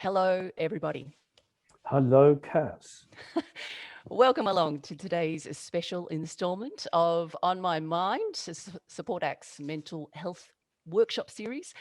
Hello, everybody. Hello, Cass. Welcome along to today's special installment of On My Mind, Support Act's mental health workshop series.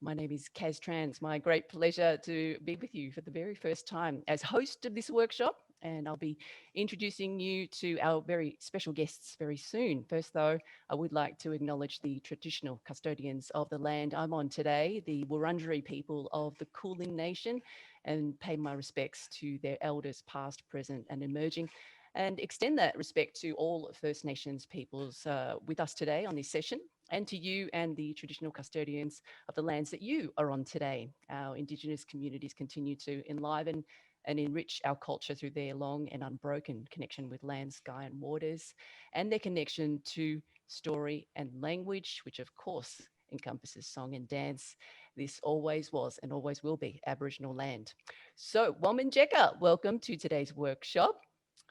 My name is Kaz Trans. My great pleasure to be with you for the very first time as host of this workshop. And I'll be introducing you to our very special guests very soon. First, though, I would like to acknowledge the traditional custodians of the land I'm on today, the Wurundjeri people of the Kulin Nation, and pay my respects to their elders, past, present, and emerging, and extend that respect to all First Nations peoples with us today on this session, and to you and the traditional custodians of the lands that you are on today. Our Indigenous communities continue to enliven and enrich our culture through their long and unbroken connection with land, sky, and waters, and their connection to story and language, which of course encompasses song and dance. This always was and always will be Aboriginal land. So, Wominjeka, welcome to today's workshop,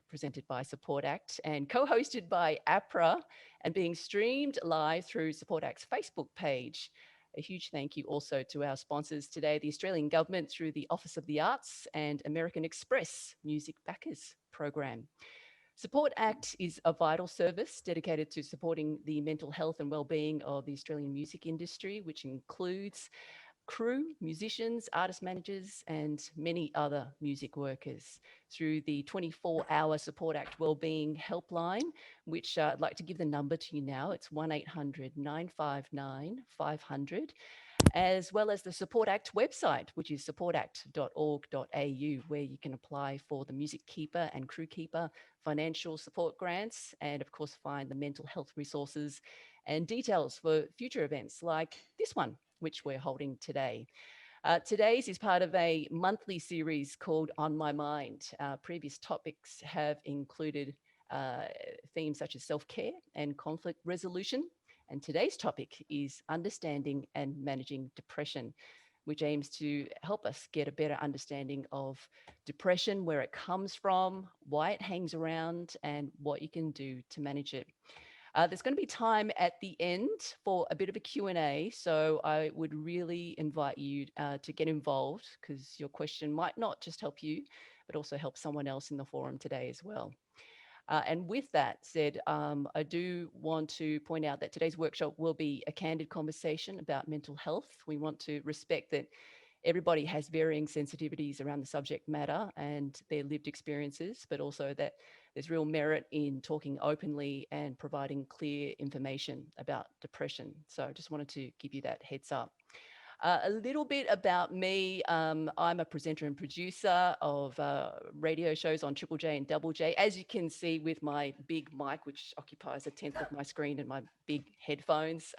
presented by Support Act and co-hosted by APRA, and being streamed live through Support Act's Facebook page. A huge thank you also to our sponsors today, the Australian Government through the Office of the Arts and American Express Music Backers Program. Support Act is a vital service dedicated to supporting the mental health and well-being of the Australian music industry, which includes crew, musicians, artist managers, and many other music workers through the 24-hour Support Act Wellbeing Helpline, which I'd like to give the number to you now. It's 1800 959 500, as well as the Support Act website, which is supportact.org.au, where you can apply for the Music Keeper and Crew Keeper financial support grants, and of course find the mental health resources and details for future events like this one, which we're holding today. Today's is part of a monthly series called On My Mind. Previous topics have included themes such as self-care and conflict resolution. And today's topic is understanding and managing depression, which aims to help us get a better understanding of depression, where it comes from, why it hangs around, and what you can do to manage it. There's going to be time at the end for a bit of a Q&A, so I would really invite you to get involved, because your question might not just help you, but also help someone else in the forum today as well. And with that said, I do want to point out that today's workshop will be a candid conversation about mental health. We want to respect that everybody has varying sensitivities around the subject matter and their lived experiences, but also that there's real merit in talking openly and providing clear information about depression. So I just wanted to give you that heads up. A little bit about me. I'm a presenter and producer of radio shows on Triple J and Double J. As you can see with my big mic, which occupies a tenth of my screen, and my big headphones.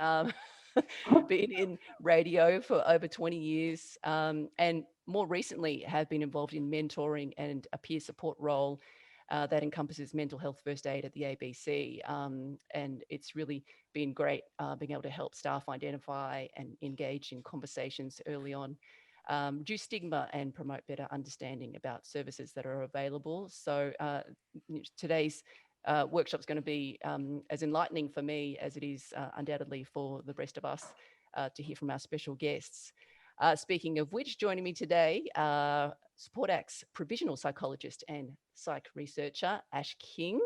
Been in radio for over 20 years, and more recently have been involved in mentoring and a peer support role that encompasses mental health first aid at the ABC. And it's really been great being able to help staff identify and engage in conversations early on, reduce stigma and promote better understanding about services that are available. So today's workshop is going to be as enlightening for me as it is undoubtedly for the rest of us to hear from our special guests. Speaking of which, joining me today, Support Act's provisional psychologist and psych researcher, Ash King.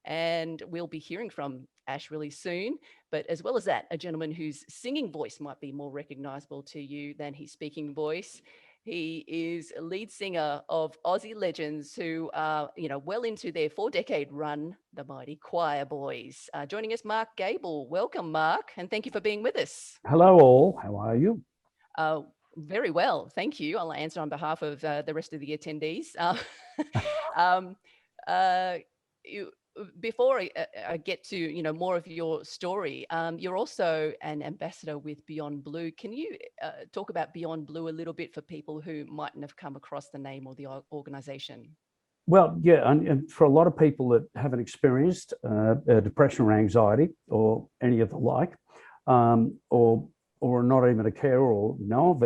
And we'll be hearing from Ash really soon. But as well as that, a gentleman whose singing voice might be more recognisable to you than his speaking voice. He is a lead singer of Aussie legends who are, well into their 4-decade run, the mighty Choir Boys. Joining us, Mark Gable. Welcome, Mark, and thank you for being with us. Hello, all. How are you? Very well, thank you. I'll answer on behalf of the rest of the attendees. Before I get to more of your story, you're also an ambassador with Beyond Blue. Can you talk about Beyond Blue a little bit for people who mightn't have come across the name or the organisation? Well, yeah, and for a lot of people that haven't experienced depression or anxiety or any of the like, or not even a carer or know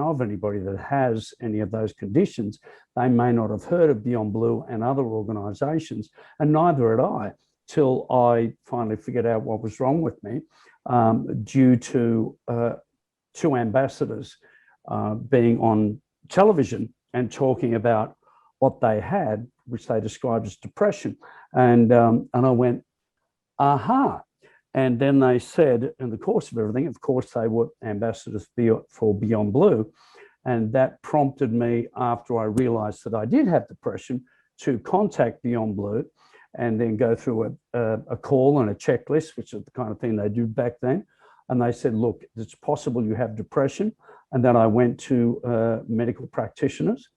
of anybody that has any of those conditions, they may not have heard of Beyond Blue and other organisations, and neither had I, till I finally figured out what was wrong with me, due to two ambassadors being on television and talking about what they had, which they described as depression. And I went, aha. And then they said, in the course of everything, of course, they were ambassadors for Beyond Blue. And that prompted me, after I realized that I did have depression, to contact Beyond Blue and then go through a call and a checklist, which is the kind of thing they do back then. And they said, look, it's possible you have depression. And then I went to medical practitioners,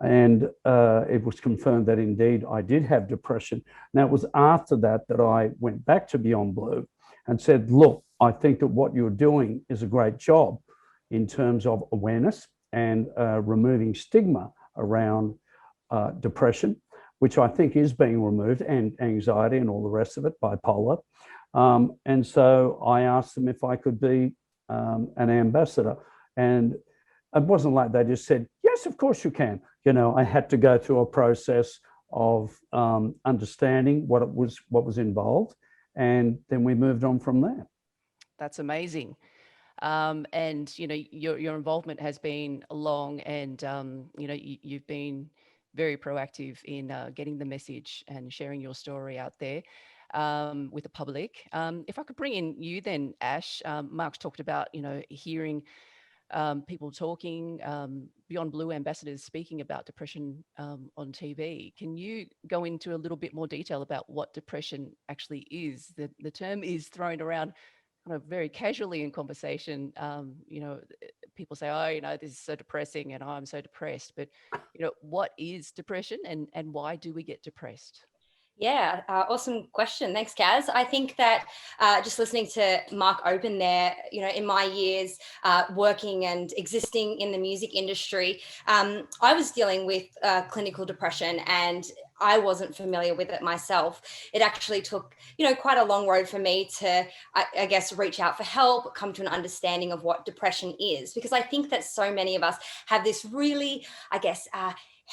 and it was confirmed that indeed I did have depression. Now, it was after that that I went back to Beyond Blue and said, look, I think that what you're doing is a great job in terms of awareness and removing stigma around depression, which I think is being removed, and anxiety and all the rest of it, bipolar. And so I asked them if I could be an ambassador. And it wasn't like they just said, yes, of course you can. You know, I had to go through a process of understanding what was involved. And then we moved on from there. That's amazing. And you know, your involvement has been long, and you know, you've been very proactive in getting the message and sharing your story out there with the public. If I could bring in you then, Ash. Mark's talked about, you know, hearing people talking, Beyond Blue ambassadors speaking about depression on TV. Can you go into a little bit more detail about what depression actually is? The term is thrown around kind of very casually in conversation. You know, people say, oh, you know, this is so depressing and I'm so depressed. But, you know, what is depression, and why do we get depressed? Yeah, awesome question. Thanks, Kaz. I think that just listening to Mark open there, you know, in my years working and existing in the music industry, I was dealing with clinical depression, and I wasn't familiar with it myself. It actually took, you know, quite a long road for me to, I guess, reach out for help, come to an understanding of what depression is, because I think that so many of us have this really, I guess,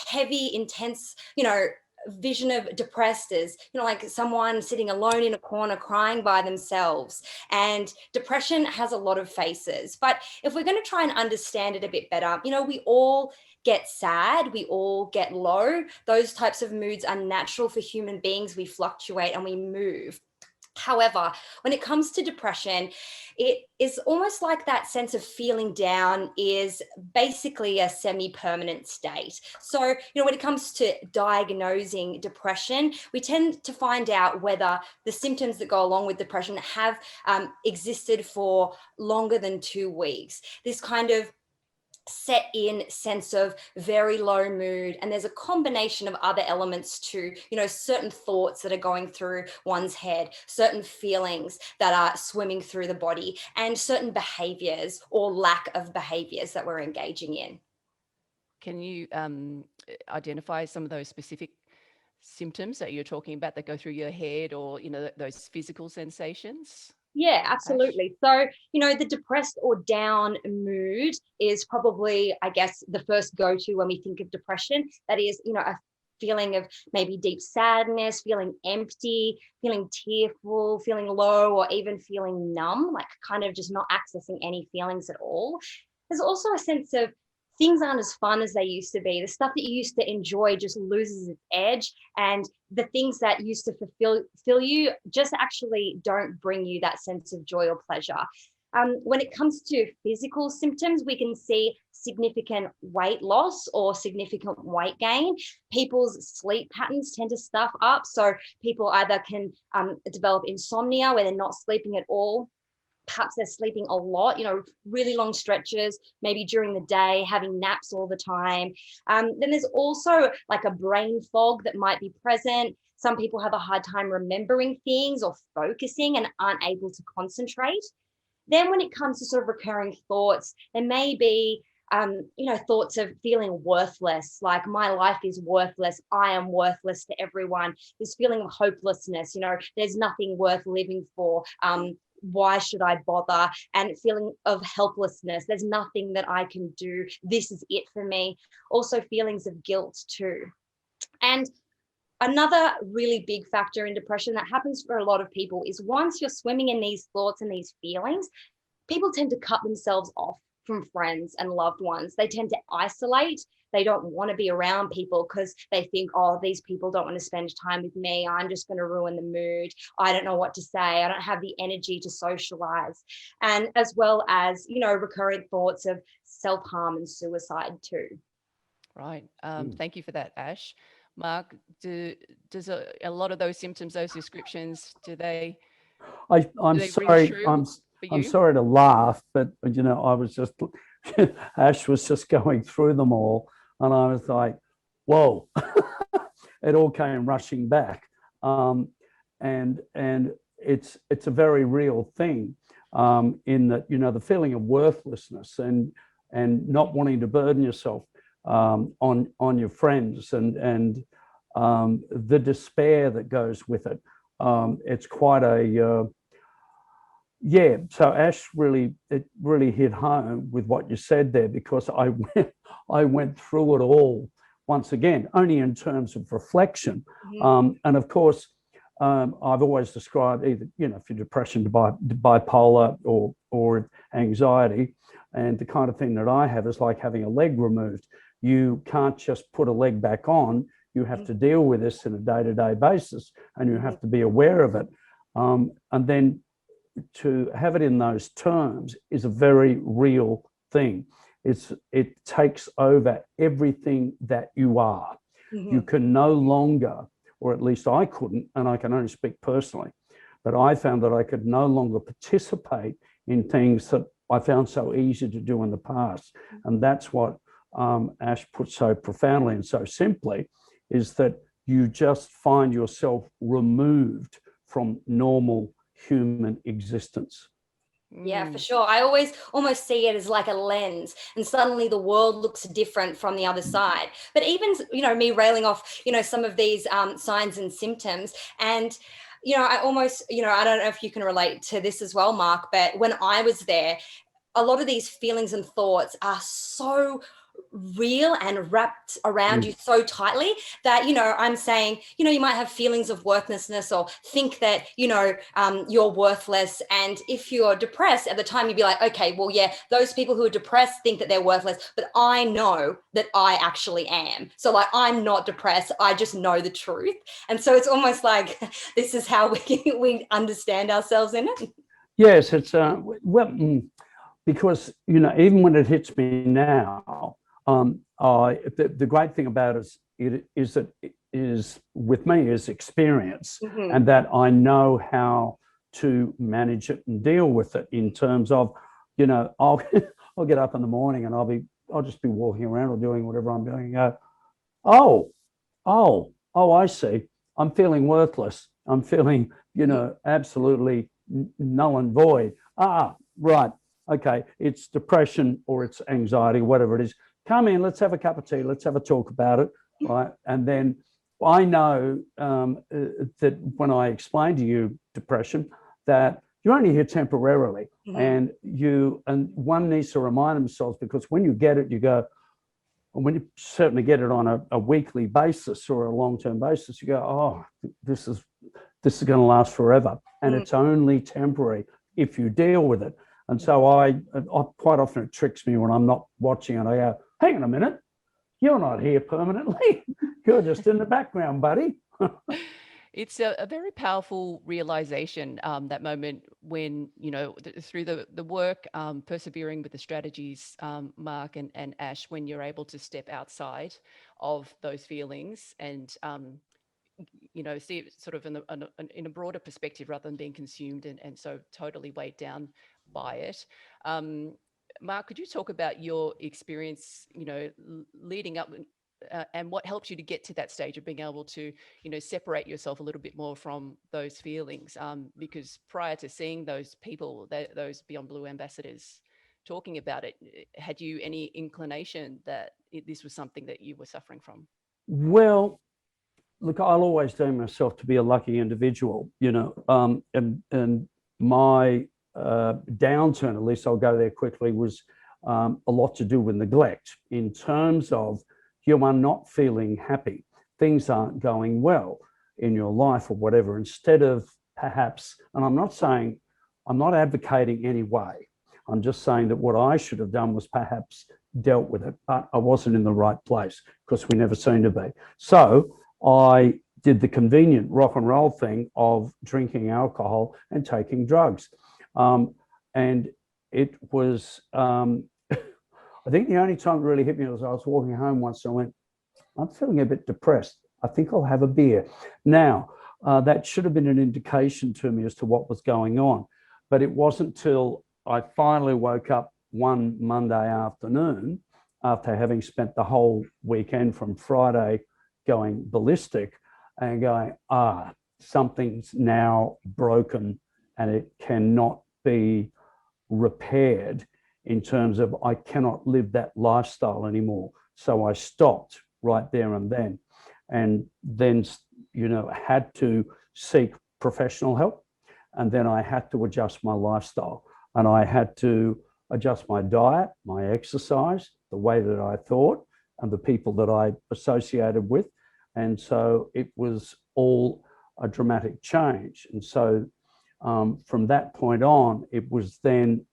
heavy, intense, you know, vision of depressed as, you know, like someone sitting alone in a corner crying by themselves. And depression has a lot of faces. But if we're going to try and understand it a bit better, you know, we all get sad, we all get low. Those types of moods are natural for human beings. We fluctuate and we move. However, when it comes to depression, it is almost like that sense of feeling down is basically a semi-permanent state. So, you know, when it comes to diagnosing depression, we tend to find out whether the symptoms that go along with depression have existed for longer than 2 weeks. This kind of set in sense of very low mood, and there's a combination of other elements too, you know, certain thoughts that are going through one's head, certain feelings that are swimming through the body, and certain behaviors or lack of behaviors that we're engaging in. Can you identify some of those specific symptoms that you're talking about that go through your head, or, you know, those physical sensations? Yeah, Ash? absolutely. So, you know, the depressed or down mood is probably, I guess, the first go to when we think of depression. That is, you know, a feeling of maybe deep sadness, feeling empty, feeling tearful, feeling low, or even feeling numb, like kind of just not accessing any feelings at all. There's also a sense of things aren't as fun as they used to be. The stuff that you used to enjoy just loses its edge, and the things that used to fulfill you just actually don't bring you that sense of joy or pleasure. When it comes to physical symptoms, we can see significant weight loss or significant weight gain. People's sleep patterns tend to stuff up. So people either can develop insomnia where they're not sleeping at all. Perhaps they're sleeping a lot, you know, really long stretches, maybe during the day, having naps all the time. Then there's also like a brain fog that might be present. Some people have a hard time remembering things or focusing and aren't able to concentrate. Then when it comes to sort of recurring thoughts, there may be you know, thoughts of feeling worthless, like my life is worthless, I am worthless to everyone. This feeling of hopelessness, you know, there's nothing worth living for. Why should I bother? And feeling of helplessness, there's nothing that I can do. This is it for me. Also feelings of guilt too. And another really big factor in depression that happens for a lot of people is once you're swimming in these thoughts and these feelings, people tend to cut themselves off from friends and loved ones. They tend to isolate. They don't want to be around people because they think, oh, these people don't want to spend time with me. I'm just going to ruin the mood. I don't know what to say. I don't have the energy to socialize. And as well as, recurrent thoughts of self-harm and suicide too. Right. Thank you for that, Ash. Mark, does a lot of those symptoms, those descriptions, do they I'm ring sorry. true for I'm you? sorry to laugh, but I was just Ash was just going through them all, and I was like, "Whoa!" It all came rushing back, and it's a very real thing, in that the feeling of worthlessness and not wanting to burden yourself on your friends and the despair that goes with it. It's quite a yeah. So Ash really hit home with what you said there, because I went through it all once again, only in terms of reflection. And of course, I've always described either for depression, bipolar or anxiety, and the kind of thing that I have is like having a leg removed. You can't just put a leg back on. You have to deal with this on a day-to-day basis, and you have to be aware of it. And then to have it in those terms is a very real thing. It takes over everything that you are. You can no longer, or at least I couldn't, and I can only speak personally, but I found that I could no longer participate in things that I found so easy to do in the past. And that's what Ash put so profoundly and so simply, is that you just find yourself removed from normal human existence. Yeah, for sure. I always almost see it as like a lens, and suddenly the world looks different from the other side. But even, me railing off, some of these signs and symptoms, and I almost, I don't know if you can relate to this as well, Mark, but when I was there, a lot of these feelings and thoughts are so real and wrapped around you so tightly that I'm saying you might have feelings of worthlessness, or think that you're worthless. And if you're depressed at the time, you'd be like, okay, well, yeah, those people who are depressed think that they're worthless, but I know that I actually am. So like, I'm not depressed, I just know the truth. And so it's almost like this is how we understand ourselves in it. Yes, it's because even when it hits me now, the great thing about it is that it is, with me, is experience, and that I know how to manage it and deal with it, in terms of, I'll I'll get up in the morning and I'll just be walking around or doing whatever I'm doing and go, oh, I see. I'm feeling worthless. I'm feeling, absolutely null and void. Right. Okay. It's depression or it's anxiety, whatever it is. Come in, let's have a cup of tea. Let's have a talk about it. Right. And then I know that when I explain to you depression, that you're only here temporarily, and one needs to remind themselves, because when you get it, you go, and when you certainly get it on a weekly basis or a long-term basis, you go, oh, this is going to last forever. And it's only temporary if you deal with it. And so I quite often, it tricks me when I'm not watching it. I go, hang on a minute, you're not here permanently. You're just in the background, buddy. It's a very powerful realization, that moment when, through the work, persevering with the strategies, Mark and Ash, when you're able to step outside of those feelings and, see it sort of in a broader perspective, rather than being consumed and so totally weighed down by it. Mark, could you talk about your experience, leading up, and what helps you to get to that stage of being able to, separate yourself a little bit more from those feelings? Because prior to seeing those people, those Beyond Blue ambassadors talking about it, had you any inclination that this was something that you were suffering from? Well, look, I'll always deem myself to be a lucky individual, and my downturn, at least I'll go there quickly, was a lot to do with neglect, in terms of you are not feeling happy. Things aren't going well in your life or whatever. Instead of perhaps, and I'm not advocating any way, I'm just saying that what I should have done was perhaps dealt with it, but I wasn't in the right place because we never seem to be. So I did the convenient rock and roll thing of drinking alcohol and taking drugs. And it was, I think the only time it really hit me was I was walking home once and I went, I'm feeling a bit depressed. I think I'll have a beer. Now, that should have been an indication to me as to what was going on. But it wasn't till I finally woke up one Monday afternoon after having spent the whole weekend from Friday going ballistic and going, something's now broken and it cannot be repaired in terms of I cannot live that lifestyle anymore. So I stopped right there and then, had to seek professional help. And then I had to adjust my lifestyle and I had to adjust my diet, my exercise, the way that I thought and the people that I associated with. And so it was all a dramatic change. And so from that point on, it was then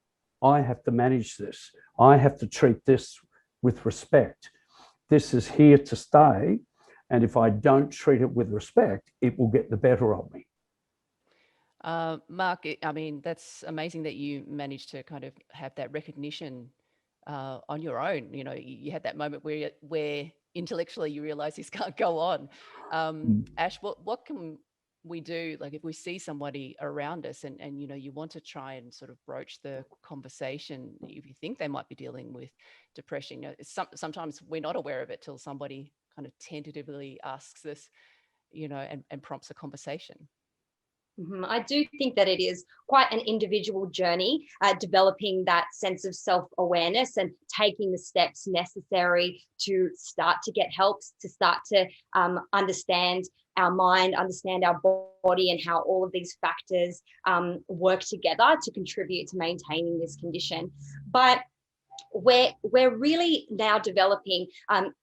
I have to manage this. I have to treat this with respect. This is here to stay. And if I don't treat it with respect, it will get the better of me. Mark, I mean, that's amazing that you managed to kind of have that recognition on your own. You know, you had that moment where intellectually you realize this can't go on. Ash, what can we do? Like if we see somebody around us and you want to try and sort of broach the conversation, if you think they might be dealing with depression, sometimes we're not aware of it till somebody kind of tentatively asks us, and prompts a conversation. I do think that it is quite an individual journey, developing that sense of self-awareness and taking the steps necessary to start to get help, to start to understand our mind, understand our body, and how all of these factors work together to contribute to maintaining this condition. But we're really now developing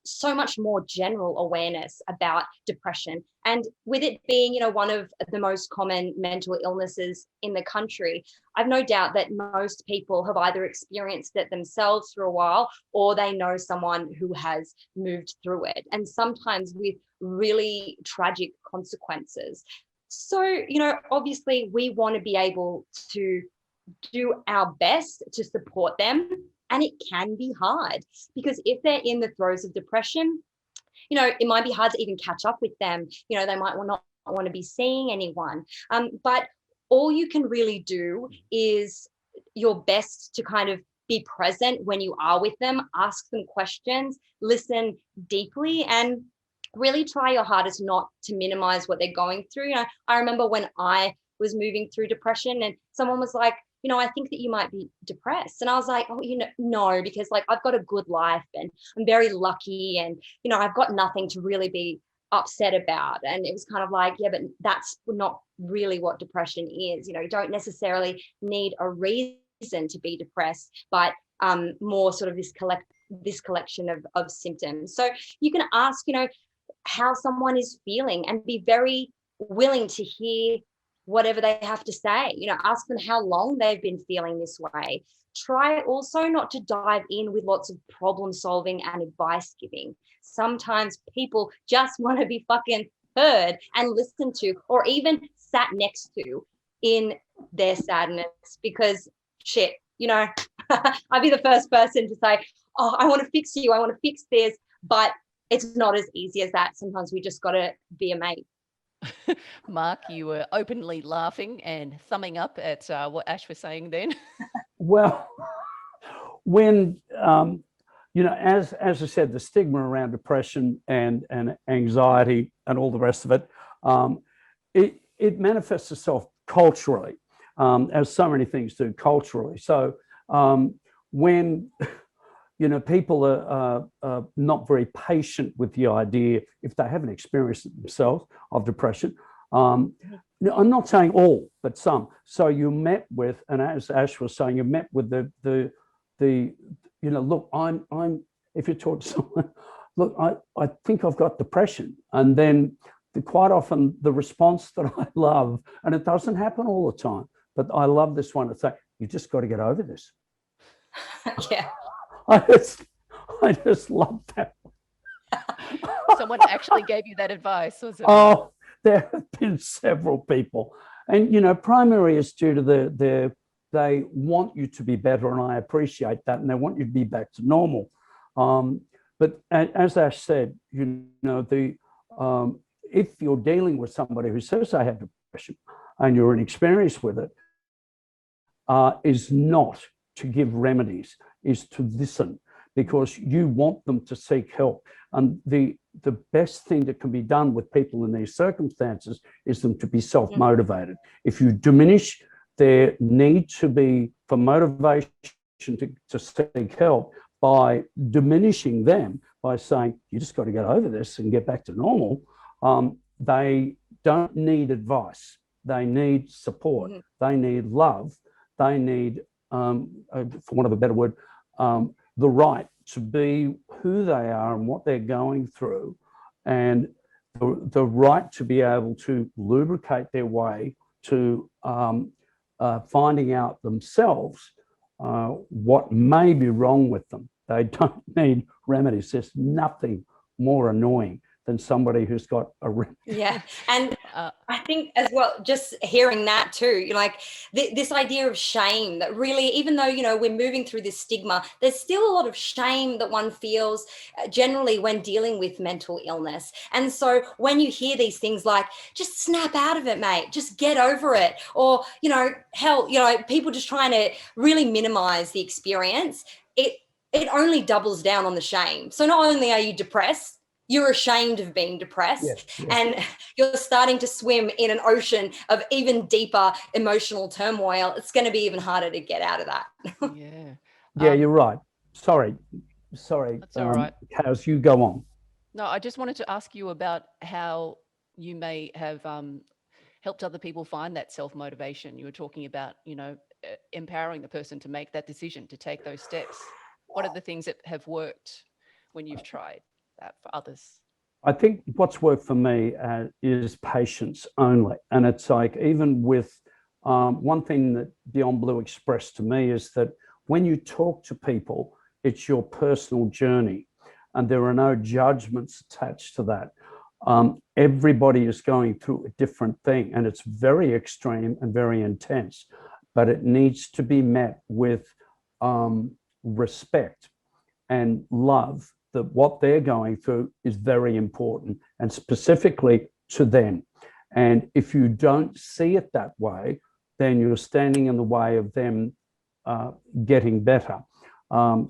so much more general awareness about depression, and with it being one of the most common mental illnesses in the country, I've no doubt that most people have either experienced it themselves for a while or they know someone who has moved through it, and sometimes with really tragic consequences. So obviously we want to be able to do our best to support them. And it can be hard because if they're in the throes of depression, it might be hard to even catch up with them. They might not want to be seeing anyone. But all you can really do is your best to kind of be present when you are with them, ask them questions, listen deeply, and really try your hardest not to minimize what they're going through. I remember when I was moving through depression and someone was like, I think that you might be depressed. And I was like, no, because like I've got a good life and I'm very lucky and, I've got nothing to really be upset about. And it was kind of like, yeah, but that's not really what depression is. You don't necessarily need a reason to be depressed, but more sort of this collection of symptoms. So you can ask, how someone is feeling and be very willing to hear whatever they have to say. Ask them how long they've been feeling this way. Try also not to dive in with lots of problem solving and advice giving. Sometimes people just want to be fucking heard and listened to, or even sat next to in their sadness, because shit, I'd be the first person to say, oh, I want to fix you, I want to fix this, but it's not as easy as that. Sometimes we just got to be a mate. Mark, you were openly laughing and thumbing up at what Ash was saying then. Well, when, as I said, the stigma around depression and anxiety and all the rest of it, it manifests itself culturally, as so many things do culturally. So when people are not very patient with the idea, if they haven't experienced it themselves, of depression. I'm not saying all, but some. So you met with, and as Ash was saying, you met with the look, I'm. If you talk to someone, look, I think I've got depression, and then quite often the response that I love, and it doesn't happen all the time, but I love this one to say, you just got to get over this. Yeah. I just love that. Someone actually gave you that advice, was it, Mark? Oh, there have been several people, and primary is due to they want you to be better, and I appreciate that, and they want you to be back to normal. Um, but as Ash said, the if you're dealing with somebody who says they have depression and you're inexperienced with it, is not to give remedies, is to listen, because you want them to seek help. And the best thing that can be done with people in these circumstances is them to be self-motivated. If you diminish their need to be for motivation to seek help by diminishing them, by saying, you just got to get over this and get back to normal, they don't need advice. They need support. They need love. They need, for want of a better word, the right to be who they are and what they're going through, and the right to be able to lubricate their way to finding out themselves what may be wrong with them. They don't need remedies. There's nothing more annoying than somebody who's got a remedy. Yeah. And I think as well, just hearing that too, like this idea of shame, that really, even though, we're moving through this stigma, there's still a lot of shame that one feels generally when dealing with mental illness. And so when you hear these things like, just snap out of it, mate, just get over it, or, hell, people just trying to really minimize the experience, it only doubles down on the shame. So not only are you depressed, you're ashamed of being depressed, and you're starting to swim in an ocean of even deeper emotional turmoil. It's going to be even harder to get out of that. Yeah. You're right. Sorry. That's all right. Kaz, you go on. No, I just wanted to ask you about how you may have helped other people find that self-motivation. You were talking about, empowering the person to make that decision, to take those steps. What are the things that have worked when you've tried that for others? I think what's worked for me is patience only. And it's like, even with one thing that Beyond Blue expressed to me is that when you talk to people, it's your personal journey and there are no judgments attached to that. Everybody is going through a different thing, and it's very extreme and very intense, but it needs to be met with respect and love, that what they're going through is very important and specifically to them. And if you don't see it that way, then you're standing in the way of them getting better. And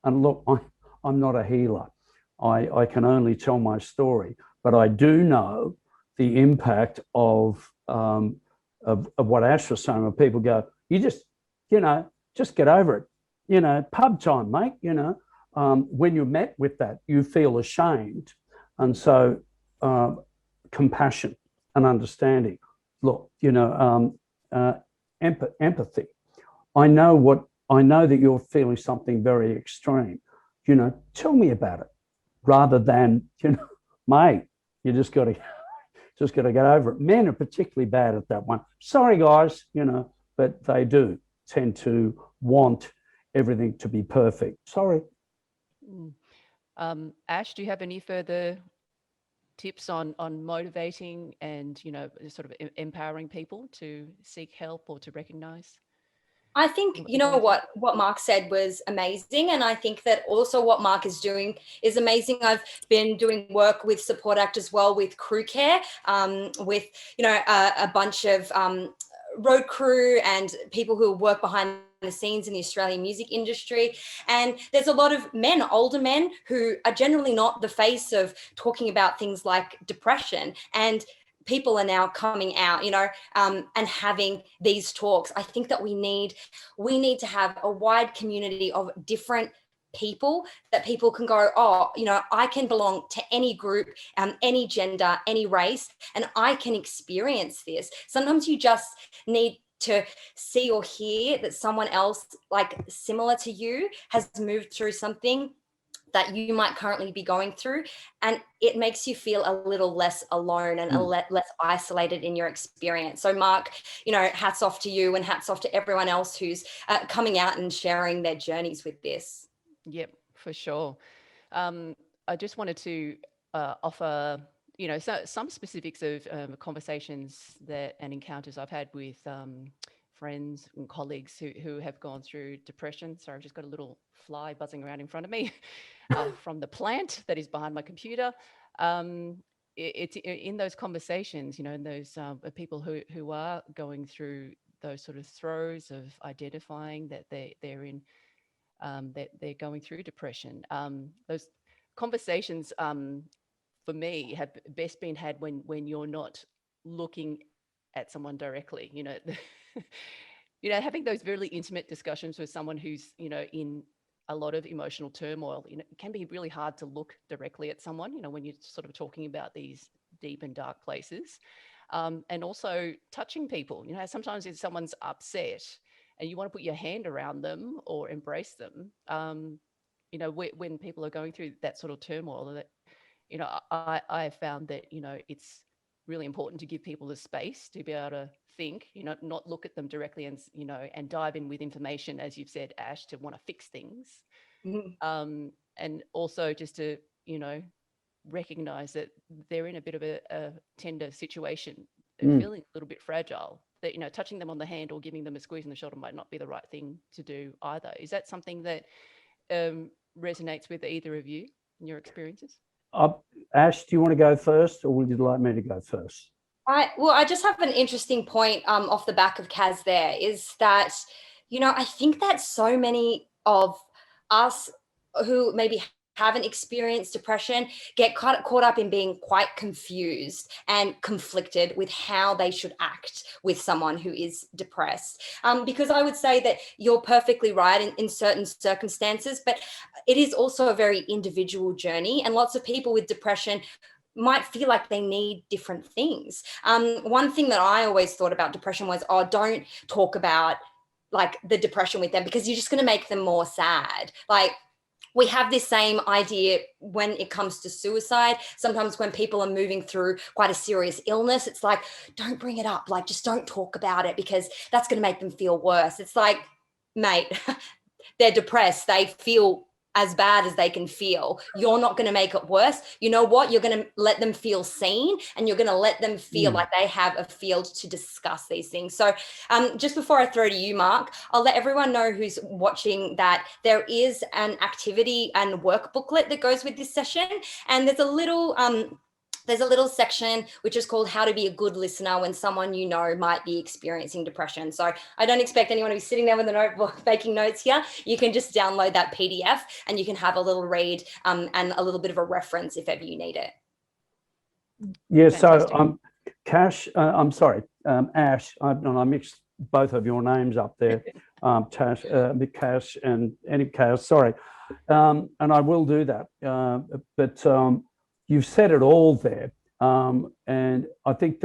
look, I'm not a healer. I can only tell my story, but I do know the impact of what Ash was saying, when people go, you just get over it. Pub time, mate, when you're met with that, you feel ashamed. And so compassion and understanding. Look, empathy. I know that you're feeling something very extreme. Tell me about it, rather than, mate, you just got to get over it. Men are particularly bad at that one. Sorry, guys, but they do tend to want everything to be perfect. Sorry. Ash, do you have any further tips on motivating and sort of empowering people to seek help or to recognize? I think, what Mark said was amazing. And I think that also what Mark is doing is amazing. I've been doing work with Support Act as well, with crew care, with, a bunch of road crew and people who work behind the scenes in the Australian music industry. And there's a lot of men, older men, who are generally not the face of talking about things like depression. And people are now coming out, and having these talks. I think that we need to have a wide community of different people, that people can go, oh, I can belong to any group, any gender, any race, and I can experience this. Sometimes you just need to see or hear that someone else, like similar to you, has moved through something that you might currently be going through, and it makes you feel a little less alone and less isolated in your experience. So Mark, hats off to you, and hats off to everyone else who's coming out and sharing their journeys with this. Yep, for sure. I just wanted to offer, some specifics of conversations and encounters I've had with friends and colleagues who have gone through depression. Sorry, I've just got a little fly buzzing around in front of me from the plant that is behind my computer. It's in those conversations, and those people who are going through those sort of throes of identifying that they're in, that they're going through depression. Those conversations, for me, have best been had when you're not looking at someone directly. Having those really intimate discussions with someone who's in a lot of emotional turmoil. It can be really hard to look directly at someone. When you're sort of talking about these deep and dark places, and also touching people. Sometimes if someone's upset and you want to put your hand around them or embrace them, when people are going through that sort of turmoil, that I have found that it's really important to give people the space to be able to think, not look at them directly and dive in with information, as you've said, Ash, to want to fix things, and also just to recognize that they're in a bit of a tender situation. They're feeling a little bit fragile. That touching them on the hand or giving them a squeeze on the shoulder might not be the right thing to do either. Is that something that resonates with either of you in your experiences? Ash, do you want to go first, or would you like me to go first? I just have an interesting point off the back of Kaz there, is that, I think that so many of us who maybe haven't experienced depression get caught up in being quite confused and conflicted with how they should act with someone who is depressed. Because I would say that you're perfectly right in certain circumstances, but it is also a very individual journey. And lots of people with depression might feel like they need different things. One thing that I always thought about depression was, don't talk about like the depression with them, because you're just going to make them more sad. Like, we have this same idea when it comes to suicide. Sometimes when people are moving through quite a serious illness, it's like, don't bring it up. Like, just don't talk about it, because that's going to make them feel worse. It's like, mate, they're depressed. They feel as bad as they can feel. You're not going to make it worse. You know what? You're going to let them feel seen, and you're going to let them feel like they have a field to discuss these things. So just before I throw to you, Mark, I'll let everyone know who's watching that there is an activity and work booklet that goes with this session. And there's a little section which is called How to Be a Good Listener When Someone You Know Might Be Experiencing Depression. So I don't expect anyone to be sitting there with a notebook making notes here. You can just download that PDF and you can have a little read and a little bit of a reference if ever you need it. Yeah, Fantastic. so Ash, I mixed both of your names up there, Tash, Cash and Kaz, sorry. And I will do that. But you've said it all there. And I think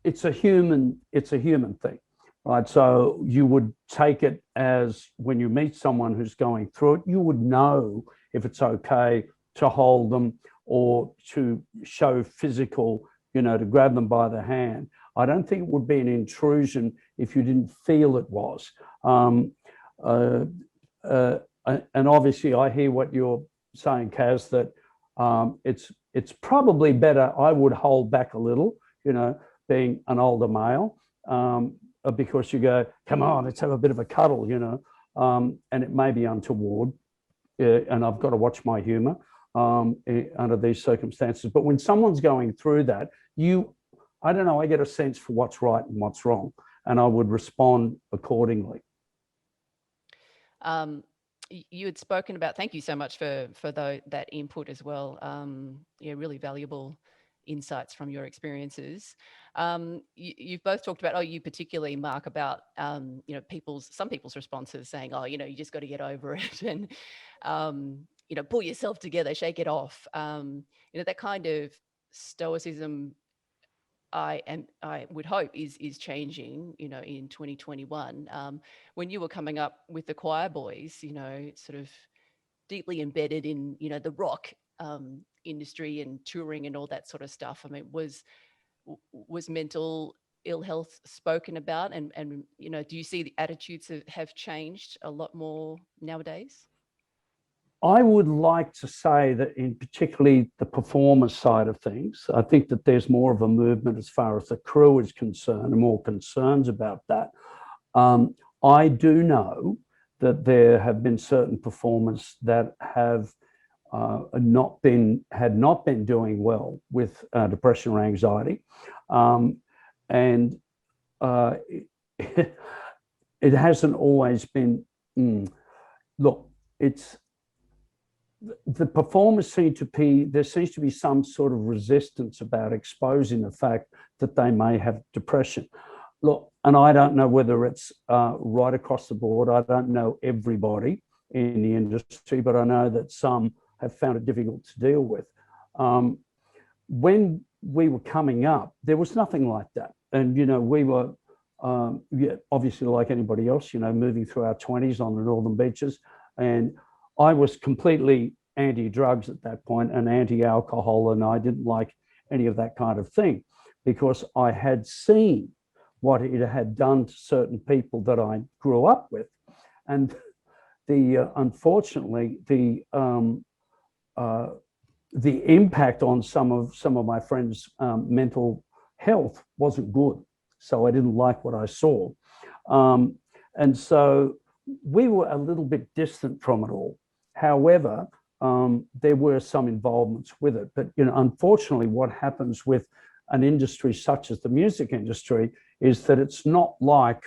it's a human thing, right? So you would take it as, when you meet someone who's going through it, you would know if it's okay to hold them or to show physical, to grab them by the hand. I don't think it would be an intrusion if you didn't feel it was. And obviously I hear what you're saying, Kaz, that it's probably better, I would hold back a little, being an older male, because you go, come on, let's have a bit of a cuddle, and it may be untoward, and I've got to watch my humor under these circumstances. But when someone's going through that, I don't know, I get a sense for what's right and what's wrong, and I would respond accordingly. You had spoken about, thank you so much for that input as well. Really valuable insights from your experiences. You've both talked about, you particularly, Mark, about some people's responses saying, you just got to get over it, and pull yourself together, shake it off. That kind of stoicism, I would hope is changing, in 2021. When you were coming up with the choir boys, sort of deeply embedded in, the rock industry and touring and all that sort of stuff. I mean, was mental ill health spoken about, and do you see the attitudes have changed a lot more nowadays? I would like to say that in particularly the performance side of things, I think that there's more of a movement as far as the crew is concerned and more concerns about that. I do know that there have been certain performers that have had not been doing well with depression or anxiety, and it hasn't always been. Look, it's the performers there seems to be some sort of resistance about exposing the fact that they may have depression. Look, and I don't know whether it's right across the board. I don't know everybody in the industry, but I know that some have found it difficult to deal with. When we were coming up, there was nothing like that. And, we were obviously like anybody else, moving through our 20s on the northern beaches. And I was completely anti-drugs at that point and anti-alcohol, and I didn't like any of that kind of thing because I had seen what it had done to certain people that I grew up with. And unfortunately, the impact on some of my friends' mental health wasn't good. So I didn't like what I saw. And so we were a little bit distant from it all. However, there were some involvements with it. But, unfortunately, what happens with an industry such as the music industry is that it's not like,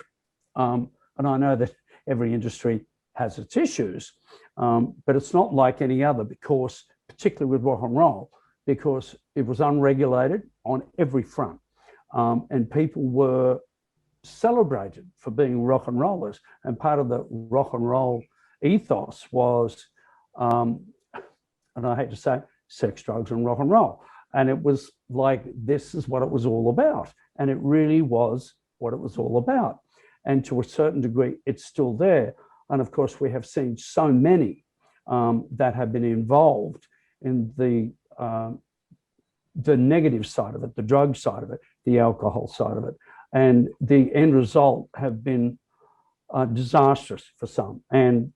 and I know that every industry has its issues, but it's not like any other because, particularly with rock and roll, because it was unregulated on every front. And people were celebrated for being rock and rollers. And part of the rock and roll ethos was, and I hate to say, sex, drugs, and rock and roll. And it was like, this is what it was all about. And it really was what it was all about. And to a certain degree, it's still there. And of course, we have seen so many that have been involved in the negative side of it, the drug side of it, the alcohol side of it. And the end result have been disastrous for some and,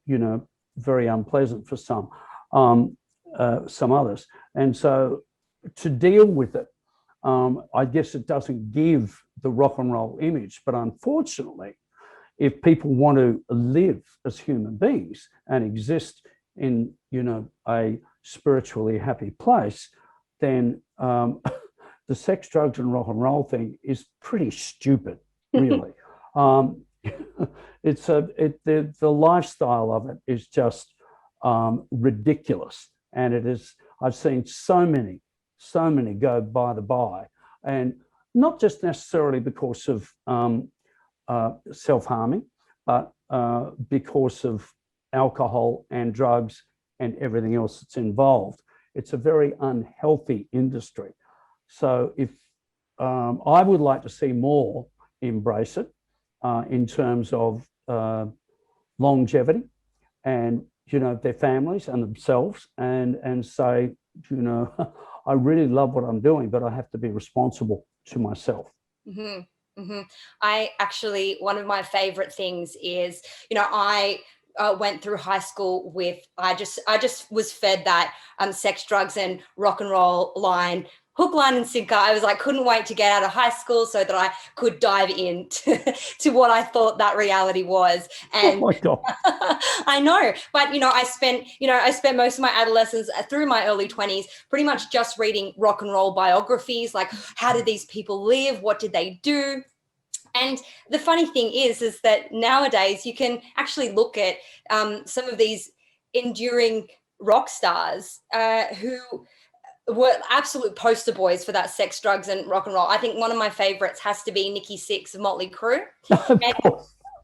very unpleasant for some others. And so to deal with it, I guess it doesn't give the rock and roll image. But unfortunately, if people want to live as human beings and exist in, a spiritually happy place, then the sex, drugs, and rock and roll thing is pretty stupid, really. The lifestyle of it is just ridiculous, and it is. I've seen so many go by the by, and not just necessarily because of self-harming, but because of alcohol and drugs and everything else that's involved. It's a very unhealthy industry. So if I would like to see more embrace it in terms of longevity and, their families and themselves and say, I really love what I'm doing, but I have to be responsible to myself. Mm-hmm. Mm-hmm. I actually, one of my favorite things is, I went through high school with, I just was fed that sex, drugs, and rock and roll line, hook, line, and sinker. I was like, couldn't wait to get out of high school so that I could dive into to what I thought that reality was. And oh my God. I know, but I spent most of my adolescence through my early 20s pretty much just reading rock and roll biographies, like how did these people live? What did they do? And the funny thing is that nowadays you can actually look at some of these enduring rock stars who were absolute poster boys for that sex, drugs, and rock and roll. I think one of my favorites has to be Nikki Sixx of Motley Crue.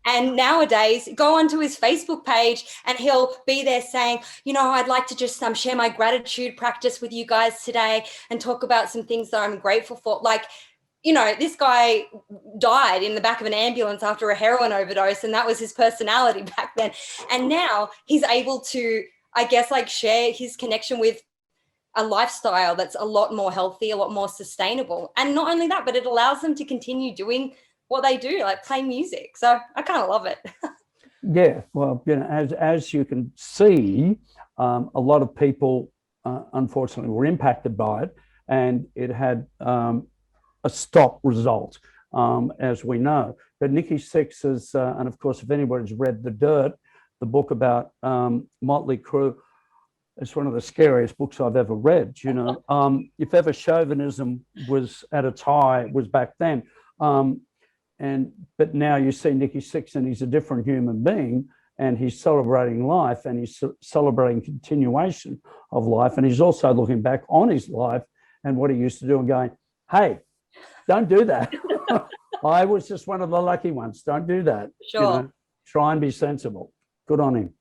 And nowadays, go onto his Facebook page and he'll be there saying, I'd like to just share my gratitude practice with you guys today and talk about some things that I'm grateful for. Like, this guy died in the back of an ambulance after a heroin overdose, and that was his personality back then. And now he's able to I guess, like share his connection with a lifestyle that's a lot more healthy, a lot more sustainable. And not only that, but it allows them to continue doing what they do, like play music. So I kind of love it. Yeah, well, as you can see, a lot of people unfortunately were impacted by it, and it had a stop result, as we know. But Nikki Sixx is, and of course, if anybody's read The Dirt, the book about Motley Crue, it's one of the scariest books I've ever read. If ever chauvinism was at its high, it was back then. But now you see Nikki Sixx, and he's a different human being, and he's celebrating life, and he's celebrating continuation of life, and he's also looking back on his life and what he used to do and going, hey, don't do that. I was just one of the lucky ones. Don't do that. Sure. Try and be sensible. Good on him.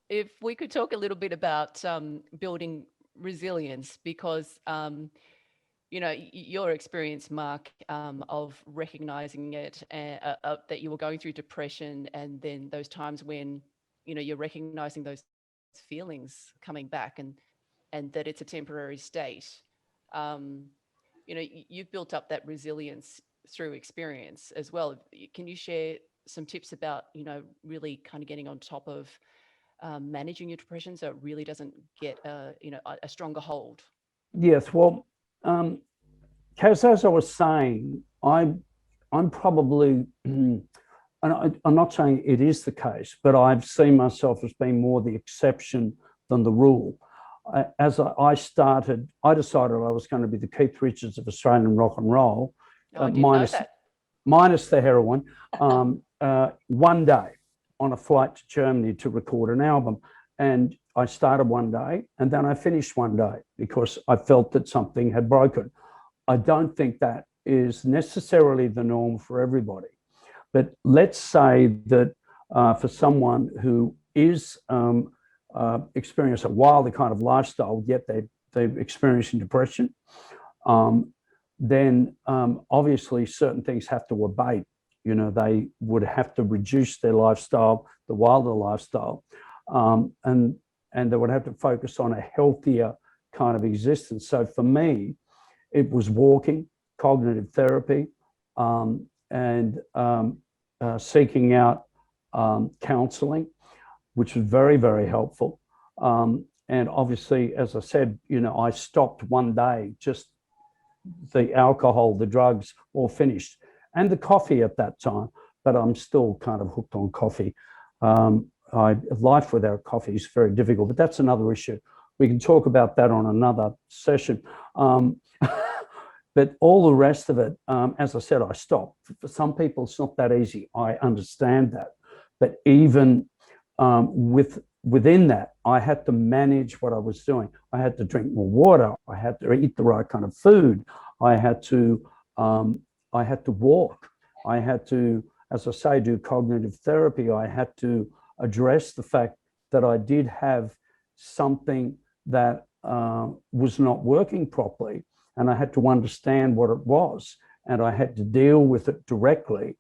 If we could talk a little bit about building resilience, because your experience, Mark, of recognizing it, that you were going through depression, and then those times when you're recognizing those feelings coming back, and that it's a temporary state. You've built up that resilience through experience as well. Can you share some tips about really kind of getting on top of managing your depression so it really doesn't get a stronger hold? Yes, well, Kaz, as I was saying, I'm probably, and I'm not saying it is the case, but I've seen myself as being more the exception than the rule. As I decided I was going to be the Keith Richards of Australian rock and roll, minus the heroin, one day on a flight to Germany to record an album. And I started one day, and then I finished one day because I felt that something had broken. I don't think that is necessarily the norm for everybody. But let's say that for someone who is experience a wilder kind of lifestyle, yet they're experiencing depression, then obviously certain things have to abate. They would have to reduce their lifestyle, the wilder lifestyle, and they would have to focus on a healthier kind of existence. So for me, it was walking, cognitive therapy, and seeking out counseling, which was very, very helpful. And obviously, as I said, I stopped one day, just the alcohol, the drugs, all finished, and the coffee at that time. But I'm still kind of hooked on coffee. Life without coffee is very difficult, but that's another issue. We can talk about that on another session. But all the rest of it, as I said, I stopped. For some people, it's not that easy. I understand that. But even within that, I had to manage what I was doing. I had to drink more water. I had to eat the right kind of food. I had to walk. I had to, as I say, do cognitive therapy. I had to address the fact that I did have something that was not working properly, and I had to understand what it was, and I had to deal with it directly,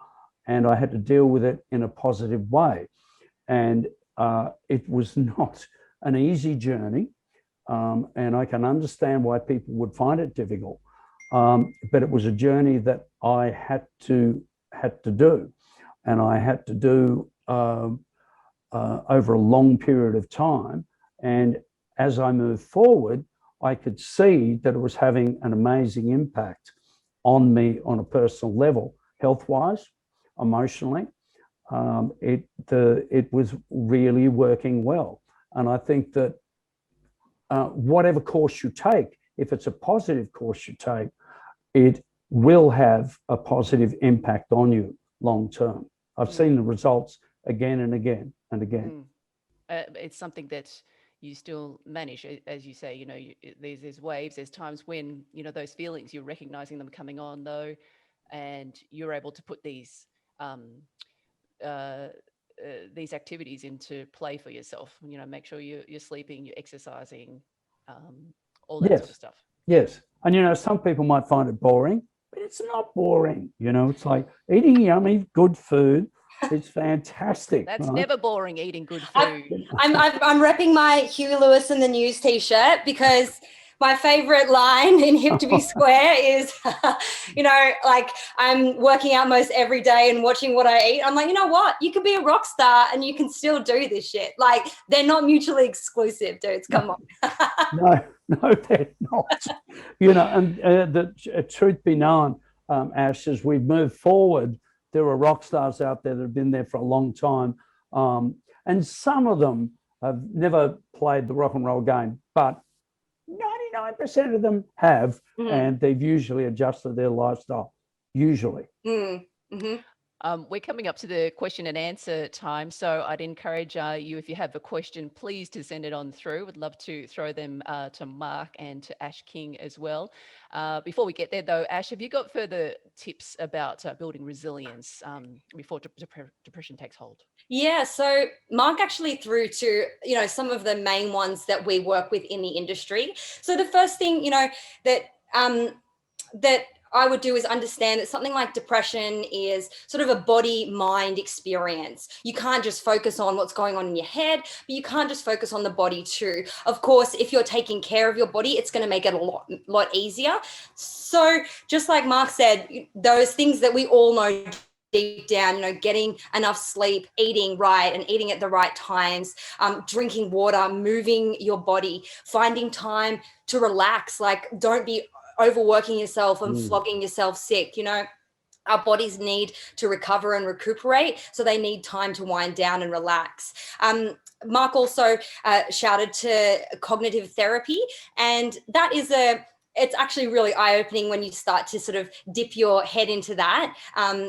and I had to deal with it in a positive way. And it was not an easy journey, and I can understand why people would find it difficult. But it was a journey that I had to do, and I had to do over a long period of time. And as I moved forward, I could see that it was having an amazing impact on me on a personal level, health-wise, emotionally. It was really working well. And I think that whatever course you take, if it's a positive course you take, it will have a positive impact on you long term. I've seen the results again and again and again. It's something that you still manage, as you say. There's waves, there's times when those feelings, you're recognizing them coming on though, and you're able to put these activities into play for yourself. Make sure you're sleeping, you're exercising, all that sort of stuff. Yes. And some people might find it boring, but it's not boring. It's like eating yummy, good food, It's fantastic. That's right? never boring, eating good I- food. I'm repping my Huey Lewis and the News t-shirt because my favorite line in Hip to Be Square is, like I'm working out most every day and watching what I eat. I'm like, you know what? You can be a rock star and you can still do this shit. Like they're not mutually exclusive, dudes. Come on. No, they're not. And the truth be known, Ash, as we've moved forward, there are rock stars out there that have been there for a long time. And some of them have never played the rock and roll game, but 99% of them have, and they've usually adjusted their lifestyle, usually. Mm-hmm. We're coming up to the question and answer time, so I'd encourage you, if you have a question, please to send it on through. Would love to throw them to Mark and to Ash King as well. Before we get there, though, Ash, have you got further tips about building resilience before depression takes hold? Yeah, so Mark actually threw to, some of the main ones that we work with in the industry. So the first thing, that that I would do is understand that something like depression is sort of a body mind experience. You can't just focus on what's going on in your head, but you can't just focus on the body too. Of course, if you're taking care of your body, it's going to make it a lot easier. So just like Mark said, those things that we all know deep down, getting enough sleep, eating right and eating at the right times, drinking water, moving your body, finding time to relax. Like don't be overworking yourself and flogging yourself sick. Our bodies need to recover and recuperate, so they need time to wind down and relax. Mark also shouted to cognitive therapy, and that is it's actually really eye-opening when you start to sort of dip your head into that,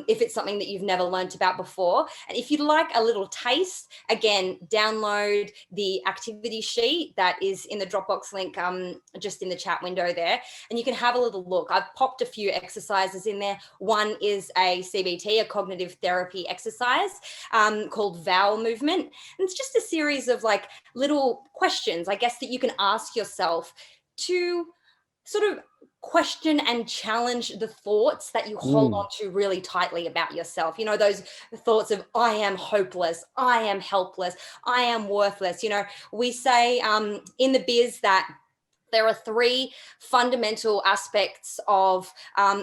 if it's something that you've never learned about before. And if you'd like a little taste, again, download the activity sheet that is in the Dropbox link just in the chat window there, and you can have a little look. I've popped a few exercises in there. One is a CBT, a cognitive therapy exercise called vowel movement. And it's just a series of like little questions, I guess, that you can ask yourself to sort of question and challenge the thoughts that you hold on to really tightly about yourself. Those thoughts of I am hopeless, I am helpless, I am worthless. We say in the biz that there are three fundamental aspects of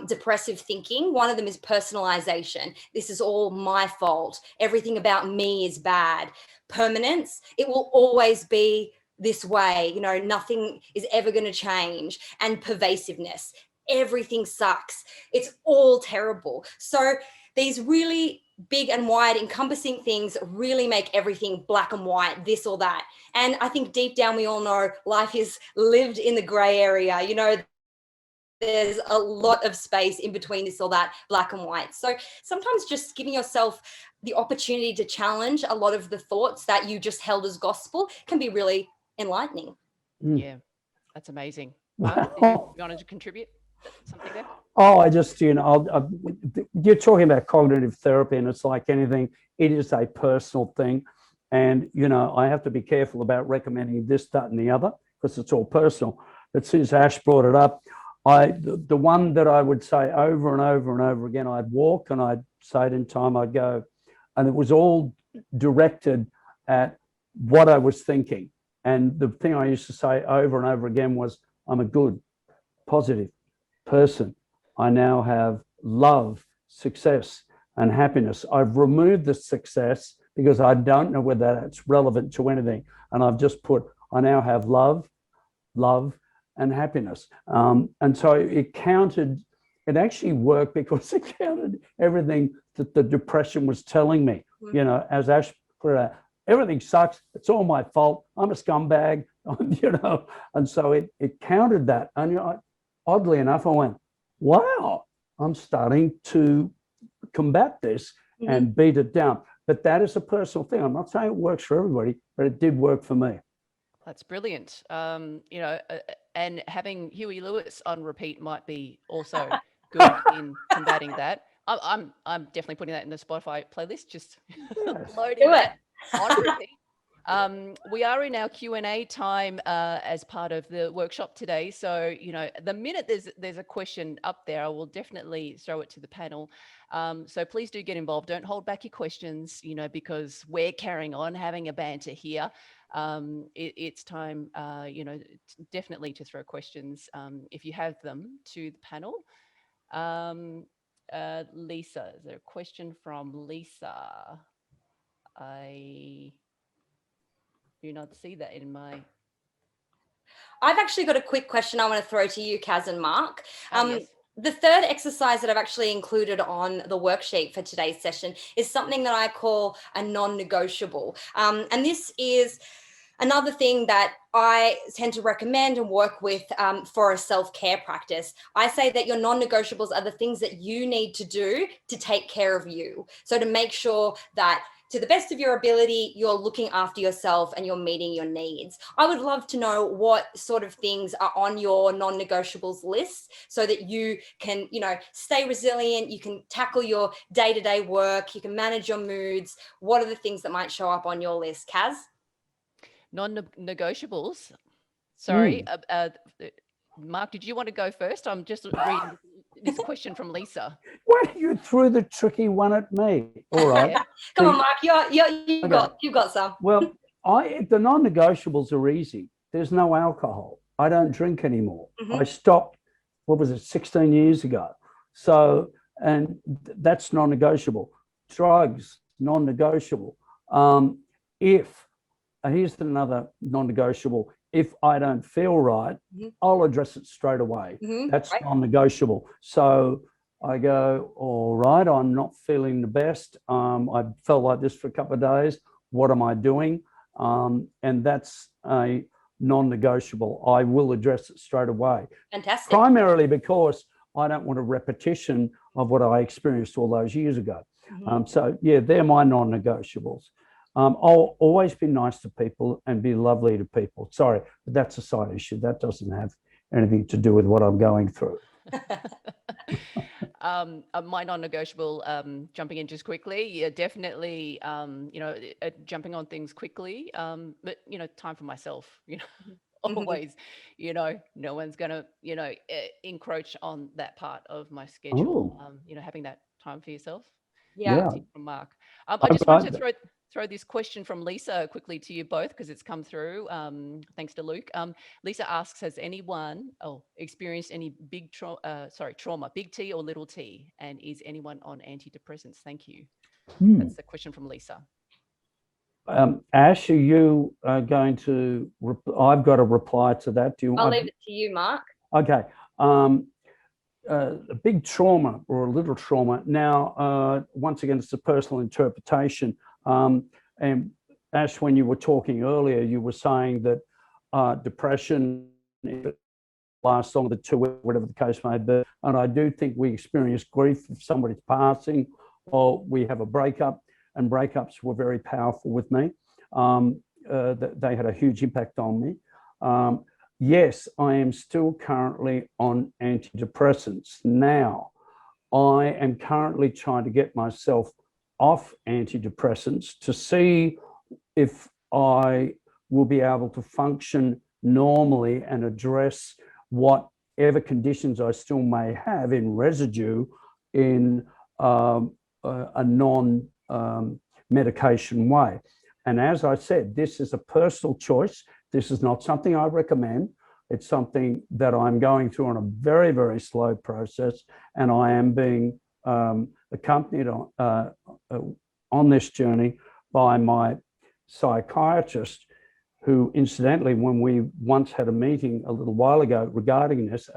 depressive thinking. One of them is personalization. This is all my fault. Everything about me is bad. Permanence. It will always be this way. Nothing is ever going to change. And pervasiveness. Everything sucks. It's all terrible. So these really big and wide encompassing things really make everything black and white, this or that. And I think deep down we all know life is lived in the gray area. There's a lot of space in between this or that, black and white. So sometimes just giving yourself the opportunity to challenge a lot of the thoughts that you just held as gospel can be really enlightening. Yeah, that's amazing. Mark, did you want to contribute something there? Oh, I just, you're talking about cognitive therapy, and it's like anything, it is a personal thing. And, I have to be careful about recommending this, that, and the other, because it's all personal. But since Ash brought it up, the one that I would say over and over and over again, I'd walk and I'd say it in time, I'd go, and it was all directed at what I was thinking. And the thing I used to say over and over again was, I'm a good, positive person. I now have love, success, and happiness. I've removed the success because I don't know whether that's relevant to anything. And I've just put, I now have love, and happiness. And so it actually worked because it counted everything that the depression was telling me. As Ash put it out, everything sucks. It's all my fault. I'm a scumbag, and so it counted that. And oddly enough, I went, wow, I'm starting to combat this and beat it down. But that is a personal thing. I'm not saying it works for everybody, but it did work for me. That's brilliant. And having Huey Lewis on repeat might be also good in combating that. I'm definitely putting that in the Spotify playlist, just Yes. loading that on repeat. We are in our Q&A time as part of the workshop today. So, the minute there's a question up there, I will definitely throw it to the panel. So please do get involved. Don't hold back your questions, because we're carrying on having a banter here. It's time, definitely to throw questions if you have them to the panel. Lisa, is there a question from Lisa? I do not see that in my... I've actually got a quick question I want to throw to you, Kaz and Mark. Yes. The third exercise that I've actually included on the worksheet for today's session is something that I call a non-negotiable. And this is another thing that I tend to recommend and work with for a self-care practice. I say that your non-negotiables are the things that you need to do to take care of you. So to make sure that to the best of your ability, you're looking after yourself and you're meeting your needs. I would love to know what sort of things are on your non-negotiables list so that you can, stay resilient, you can tackle your day-to-day work, you can manage your moods. What are the things that might show up on your list, Kaz? Non-negotiables. Sorry. Mark, did you want to go first? I'm just reading this question from Lisa. Why you threw the tricky one at me? All right. Yeah. Come on, Mark. You've got some. Well, the non-negotiables are easy. There's no alcohol. I don't drink anymore. I stopped, 16 years ago. So, and that's non-negotiable. Drugs, non-negotiable. Here's another non-negotiable. If I don't feel right, I'll address it straight away. That's right. Non-negotiable. So I go, all right, I'm not feeling the best. I felt like this for a couple of days. What am I doing? And that's a non-negotiable. I will address it straight away. Fantastic. Primarily because I don't want a repetition of what I experienced all those years ago. So yeah, they're my non-negotiables. I'll always be nice to people and be lovely to people. Sorry, but that's a side issue. That doesn't have anything to do with what I'm going through. My non-negotiable, jumping in just quickly, yeah, definitely, jumping on things quickly, but, time for myself, always, no one's going to, encroach on that part of my schedule, having that time for yourself. Yeah. From Mark. I just wanted to throw this question from Lisa quickly to you both because it's come through. Thanks to Luke. Lisa asks, has anyone experienced any big trauma, big T or little t? And is anyone on antidepressants? Thank you. That's the question from Lisa. Ash, are you going to? I've got a reply to that. I'll leave it to you, Mark. Okay. A big trauma or a little trauma. Now, once again, it's a personal interpretation. And Ash, when you were talking earlier, you were saying that depression lasts longer than 2 weeks, whatever the case may be. And I do think we experience grief if somebody's passing or we have a breakup, and breakups were very powerful with me. They had a huge impact on me. Yes, I am still currently on antidepressants. Now, I am currently trying to get myself off antidepressants to see if I will be able to function normally and address whatever conditions I still may have in residue in a non-medication way. And as I said, this is a personal choice. This is not something I recommend. It's something that I'm going through on a very, very slow process, and I am being accompanied on this journey by my psychiatrist, who incidentally, when we once had a meeting a little while ago regarding this,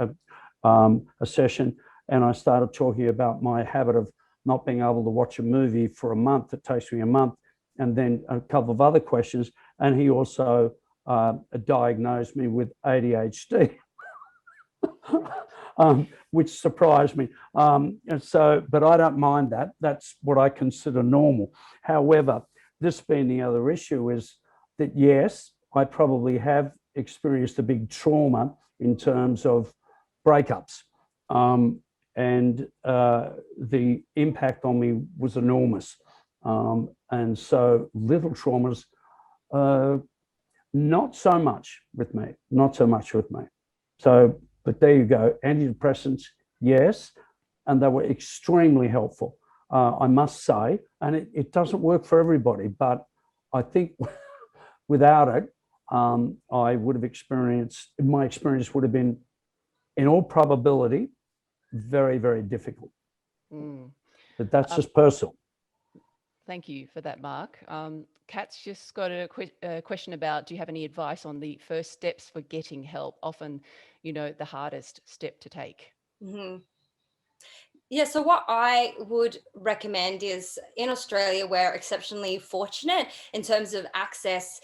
a session, and I started talking about my habit of not being able to watch a movie for a month. It takes me a month, and then a couple of other questions. And he also diagnosed me with ADHD, which surprised me. But I don't mind that. That's what I consider normal. However, this being the other issue is that, yes, I probably have experienced a big trauma in terms of breakups. And the impact on me was enormous. And so little traumas Not so much with me, not so much with me. So, but there you go. Antidepressants, yes, and they were extremely helpful, I must say. And it doesn't work for everybody, but I think without it, I would have experienced, my experience would have been, in all probability, very, very difficult. But that's just personal. Thank you for that, Mark. Kat's just got a question about, do you have any advice on the first steps for getting help? Often, the hardest step to take. Yeah, so what I would recommend is, in Australia, we're exceptionally fortunate in terms of access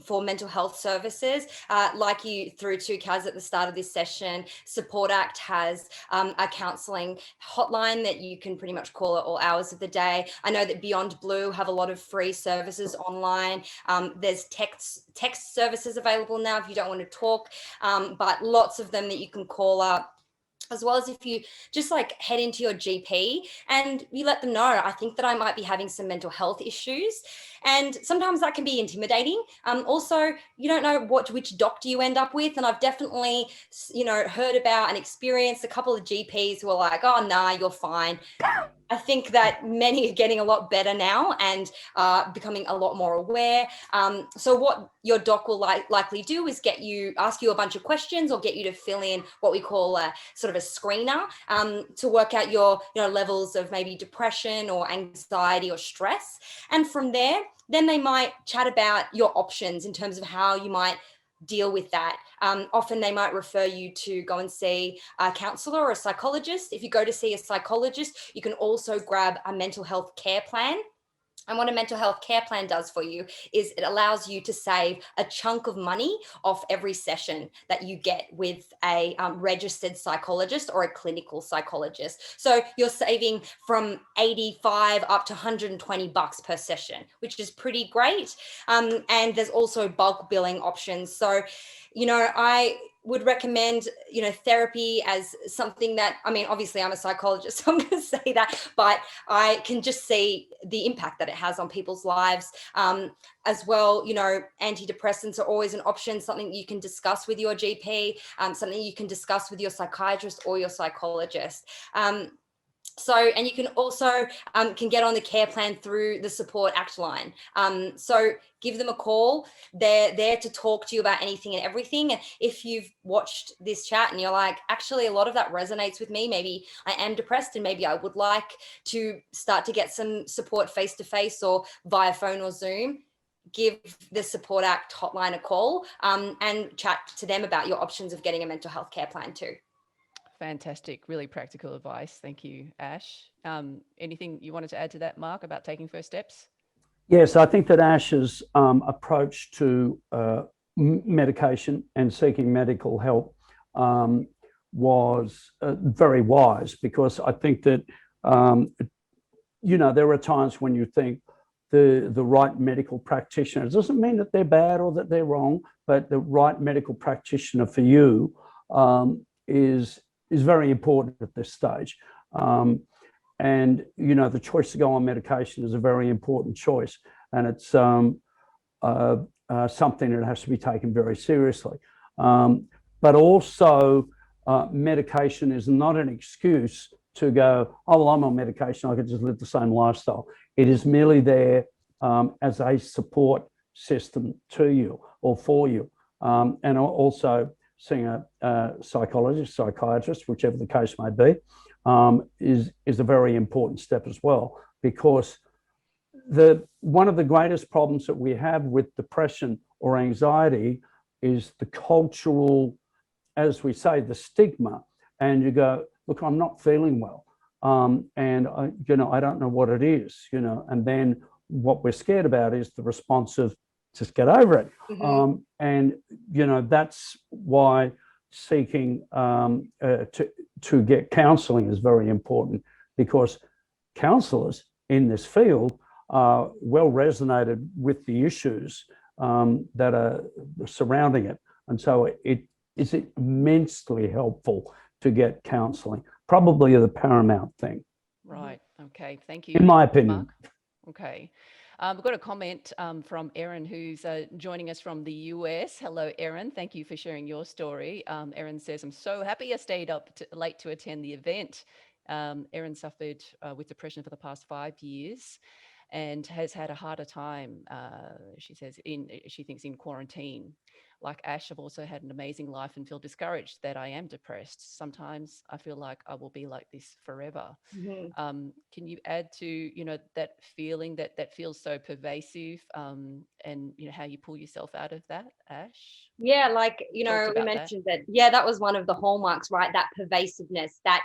for mental health services. Like you threw to, Kaz, at the start of this session, Support Act has a counselling hotline that you can pretty much call at all hours of the day. I know that Beyond Blue have a lot of free services online. There's text services available now if you don't want to talk, but lots of them that you can call up, as well as if you just like head into your GP and you let them know, I think that I might be having some mental health issues. And sometimes that can be intimidating. Also, you don't know which doctor you end up with. And I've definitely, heard about and experienced a couple of GPs who are like, oh, nah, you're fine. I think that many are getting a lot better now and becoming a lot more aware. So what your doc will likely do is ask you a bunch of questions or get you to fill in what we call a sort of a screener to work out your levels of maybe depression or anxiety or stress. And from there, then they might chat about your options in terms of how you might deal with that. Often they might refer you to go and see a counsellor or a psychologist. If you go to see a psychologist, you can also grab a mental health care plan. And what a mental health care plan does for you is it allows you to save a chunk of money off every session that you get with a registered psychologist or a clinical psychologist. So you're saving from 85 up to $120 per session, which is pretty great. And there's also bulk billing options. So, I would recommend, therapy as something that, obviously I'm a psychologist, so I'm going to say that, but I can just see the impact that it has on people's lives. As well, antidepressants are always an option, something you can discuss with your GP, something you can discuss with your psychiatrist or your psychologist. And you can also can get on the care plan through the Support Act line. So give them a call. They're there to talk to you about anything and everything. And if you've watched this chat and you're like, actually, a lot of that resonates with me, maybe I am depressed and maybe I would like to start to get some support face-to-face or via phone or Zoom, give the Support Act hotline a call and chat to them about your options of getting a mental health care plan too. Fantastic, really practical advice. Thank you, Ash. Anything you wanted to add to that, Mark, about taking first steps? Yes, I think that Ash's approach to medication and seeking medical help was very wise, because I think that, there are times when you think the right medical practitioner, it doesn't mean that they're bad or that they're wrong, but the right medical practitioner for you is very important at this stage. And, the choice to go on medication is a very important choice. And it's something that has to be taken very seriously. But also, medication is not an excuse to go, oh, well, I'm on medication, I could just live the same lifestyle. It is merely there as a support system to you or for you. And also, seeing a psychologist, psychiatrist, whichever the case may be, is a very important step as well, because one of the greatest problems that we have with depression or anxiety is the cultural, as we say, the stigma. And you go, look, I'm not feeling well, and I don't know what it is, and then what we're scared about is the response of just get over it. Mm-hmm. And that's why seeking to get counselling is very important, because counsellors in this field are well resonated with the issues that are surrounding it, and so it is immensely helpful to get counselling. Probably the paramount thing. Right. Okay. Thank you. In my opinion. Mark. Okay. We've got a comment from Erin, who's joining us from the US. Hello, Erin. Thank you for sharing your story. Erin says, I'm so happy I stayed up late to attend the event. Erin suffered with depression for the past 5 years and has had a harder time, she says, she thinks in quarantine. Like Ash, I've also had an amazing life and feel discouraged that I am depressed. Sometimes I feel like I will be like this forever. Mhm. Can you add to, that feeling that feels so pervasive, and how you pull yourself out of that, Ash? Yeah, like, Thoughts we about that? mentioned that, yeah, that was one of the hallmarks, right? That pervasiveness, that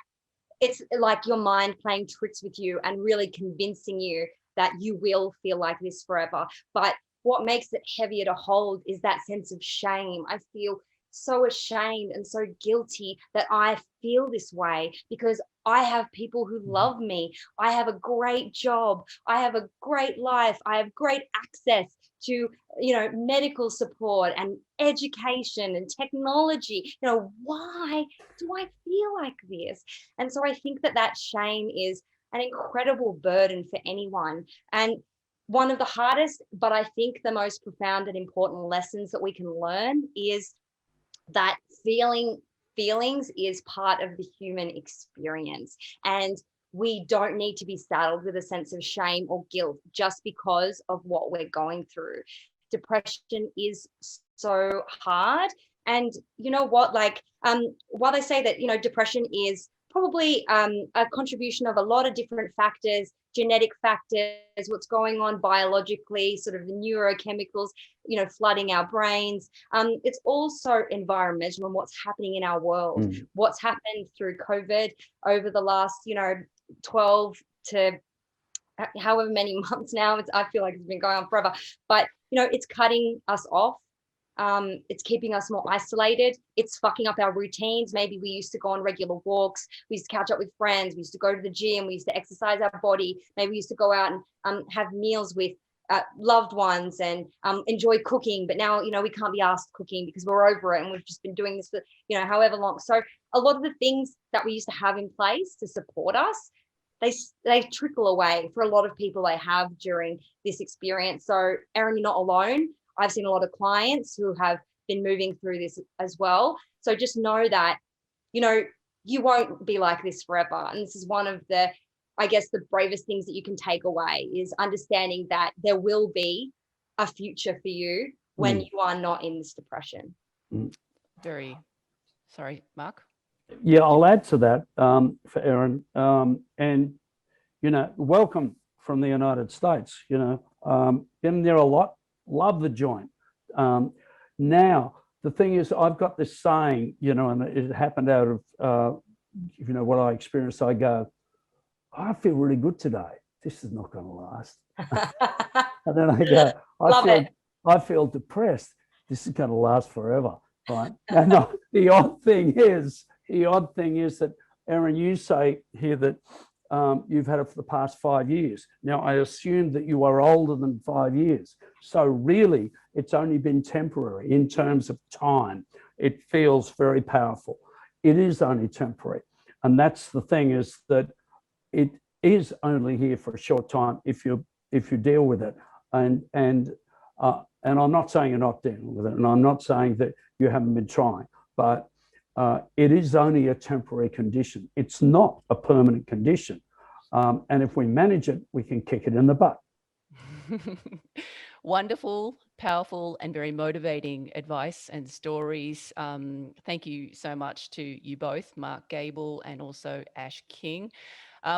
it's like your mind playing tricks with you and really convincing you that you will feel like this forever. But what makes it heavier to hold is that sense of shame. I feel so ashamed and so guilty that I feel this way because I have people who Mhm. love me. I have a great job. I have a great life. I have great access to, medical support and education and technology. Why do I feel like this? And so I think that shame is an incredible burden for anyone. And one of the hardest, but I think the most profound and important lessons that we can learn is that feelings is part of the human experience. And we don't need to be saddled with a sense of shame or guilt just because of what we're going through. Depression is so hard. And you know what? Like, while they say that, depression is probably a contribution of a lot of different factors, genetic factors, what's going on biologically, sort of the neurochemicals, flooding our brains. It's also environmental and what's happening in our world, Mm. what's happened through COVID over the last, 12 to however many months now. I feel like it's been going on forever, but it's cutting us off. It's keeping us more isolated. It's fucking up our routines. Maybe we used to go on regular walks. We used to catch up with friends. We used to go to the gym. We used to exercise our body. Maybe we used to go out and have meals with loved ones and enjoy cooking. But now, we can't be asked cooking because we're over it and we've just been doing this for, however long. So a lot of the things that we used to have in place to support us, they trickle away for a lot of people they have during this experience. So Erin, you're not alone. I've seen a lot of clients who have been moving through this as well. So just know that, you won't be like this forever. And this is one of the, I guess, the bravest things that you can take away is understanding that there will be a future for you when Mm. you are not in this depression. Mm. Very sorry, Mark. Yeah, I'll add to that for Erin. And, welcome from the United States. Been there a lot, love the joint. Now, the thing is, I've got this saying, and it happened out of, what I experienced. I go, I feel really good today. This is not going to last. And then I go, Love it. I feel depressed. This is going to last forever, right? And the odd thing is that, Erin, you say here that you've had it for the past 5 years. Now, I assume that you are older than 5 years. So really, it's only been temporary in terms of time. It feels very powerful. It is only temporary. And that's the thing, is that it is only here for a short time if you deal with it. And I'm not saying you're not dealing with it, and I'm not saying that you haven't been trying, but it is only a temporary condition. It's not a permanent condition. And if we manage it, we can kick it in the butt. Wonderful, powerful, and very motivating advice and stories. Thank you so much to you both, Mark Gable and also Ash King.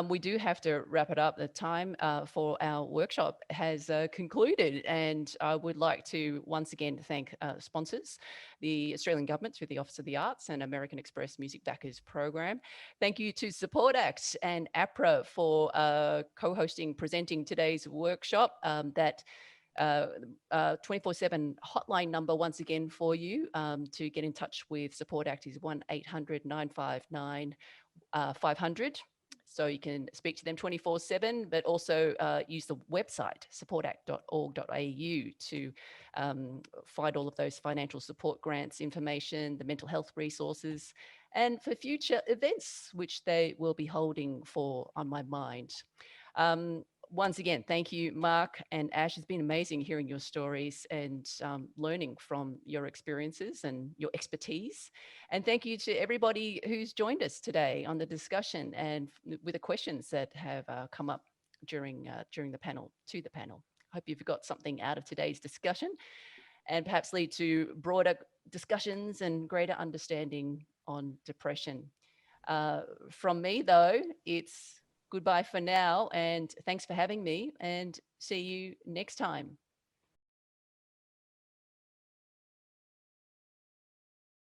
We do have to wrap it up. The time for our workshop has concluded, and I would like to once again thank sponsors, the Australian Government through the Office of the Arts and American Express Music Backers Program. Thank you to Support Act and APRA for co-hosting, presenting today's workshop. That 24/7 hotline number once again for you to get in touch with Support Act is 1-800-959-500. So you can speak to them 24/7, but also use the website supportact.org.au to find all of those financial support grants information, the mental health resources, and for future events, which they will be holding for On My Mind. once again, thank you, Mark and Ash. It's been amazing hearing your stories and learning from your experiences and your expertise. And thank you to everybody who's joined us today on the discussion and with the questions that have come up during the panel, to the panel. Hope you've got something out of today's discussion and perhaps lead to broader discussions and greater understanding on depression. From me, though, it's goodbye for now, and thanks for having me, and see you next time.